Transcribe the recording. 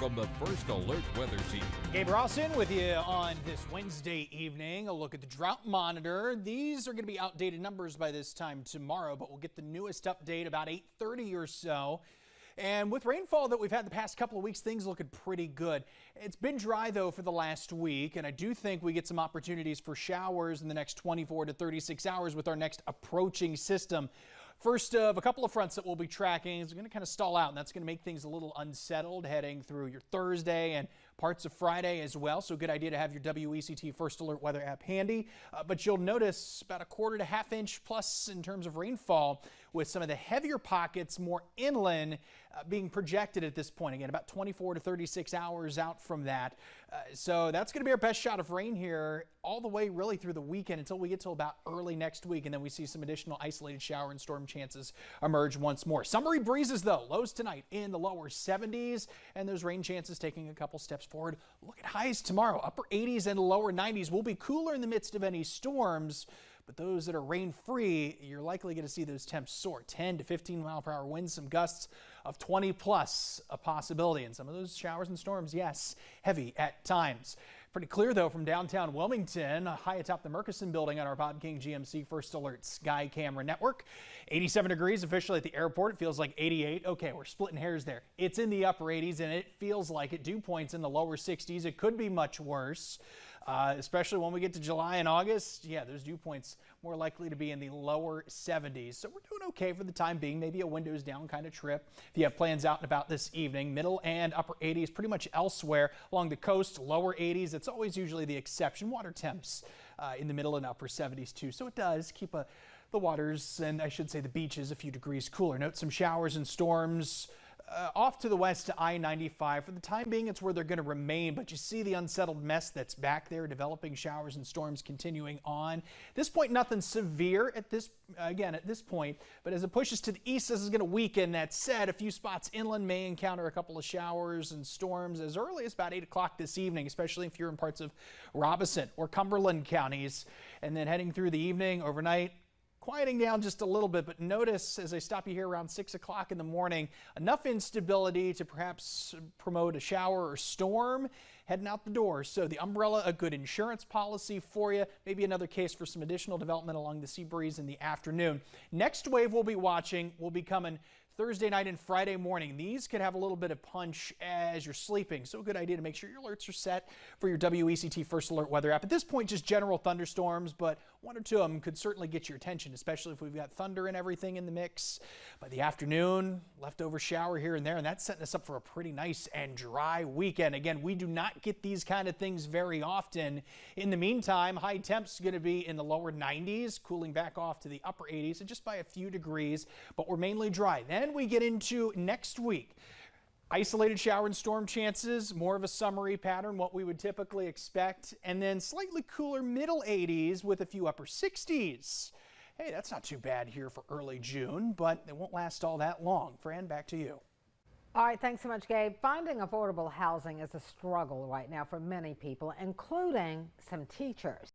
from the First Alert Weather Team. Gabe Rawson with you on this Wednesday evening. A look at the drought monitor. These are going to be outdated numbers by this time tomorrow, but we'll get the newest update about 8:30 or so. And with rainfall that we've had the past couple of weeks, things looking pretty good. It's been dry, though, for the last week, and I do think we get some opportunities for showers in the next 24 to 36 hours with our next approaching system. First of a couple of fronts that we'll be tracking is going to kind of stall out, and that's going to make things a little unsettled heading through your Thursday and parts of Friday as well. So good idea to have your WECT First Alert weather app handy. But you'll notice about a quarter to half inch plus in terms of rainfall, with some of the heavier pockets more inland being projected at this point. Again, about 24 to 36 hours out from that. So that's going to be our best shot of rain here all the way really through the weekend until we get to about early next week. And then we see some additional isolated shower and storm chances emerge once more. Summery breezes, though. Lows tonight in the lower 70s, and those rain chances taking a couple steps forward. Look at highs tomorrow, upper 80s and lower 90s. We'll be cooler in the midst of any storms, but those that are rain-free, you're likely going to see those temps soar. 10 to 15 mile per hour winds, some gusts of 20 plus a possibility. And some of those showers and storms, yes, heavy at times. Pretty clear, though, from downtown Wilmington, high atop the Murchison building on our Bob King GMC First Alert Sky Camera Network. 87 degrees officially at the airport. It feels like 88. Okay, we're splitting hairs there. It's in the upper 80s, and it feels like it. Dew points in the lower 60s. It could be much worse, especially when we get to July and August. Yeah, those dew points more likely to be in the lower 70s. So we're doing okay for the time being. Maybe a windows down kind of trip if you have plans out and about this evening. Middle and upper 80s pretty much elsewhere along the coast. Lower 80s. It's always usually the exception. Water temps in the middle and upper 70s too. So it does keep the waters, and I should say the beaches, a few degrees cooler. Note some showers and storms off to the west to I-95. For the time being, it's where they're going to remain, but you see the unsettled mess that's back there, developing showers and storms continuing on. At this point, nothing severe at this point, but as it pushes to the east, this is going to weaken. That said, a few spots inland may encounter a couple of showers and storms as early as about 8 o'clock this evening, especially if you're in parts of Robeson or Cumberland counties. And then heading through the evening, overnight, quieting down just a little bit, but notice as I stop you here around 6 o'clock in the morning, enough instability to perhaps promote a shower or storm heading out the door. So the umbrella, a good insurance policy for you. Maybe another case for some additional development along the sea breeze in the afternoon. Next wave we'll be watching will be coming Thursday night and Friday morning. These could have a little bit of punch as you're sleeping. So a good idea to make sure your alerts are set for your WECT First Alert weather app. At this point, just general thunderstorms, but one or two of them could certainly get your attention, especially if we've got thunder and everything in the mix. By the afternoon, leftover shower here and there, and that's setting us up for a pretty nice and dry weekend. Again, we do not get these kind of things very often. In the meantime, high temps going to be in the lower 90s, cooling back off to the upper 80s, and just by a few degrees, but we're mainly dry. Then we get into next week. Isolated shower and storm chances, more of a summery pattern, what we would typically expect, and then slightly cooler middle 80s with a few upper 60s. Hey, that's not too bad here for early June, but it won't last all that long. Fran, back to you. All right, thanks so much, Gabe. Finding affordable housing is a struggle right now for many people, including some teachers.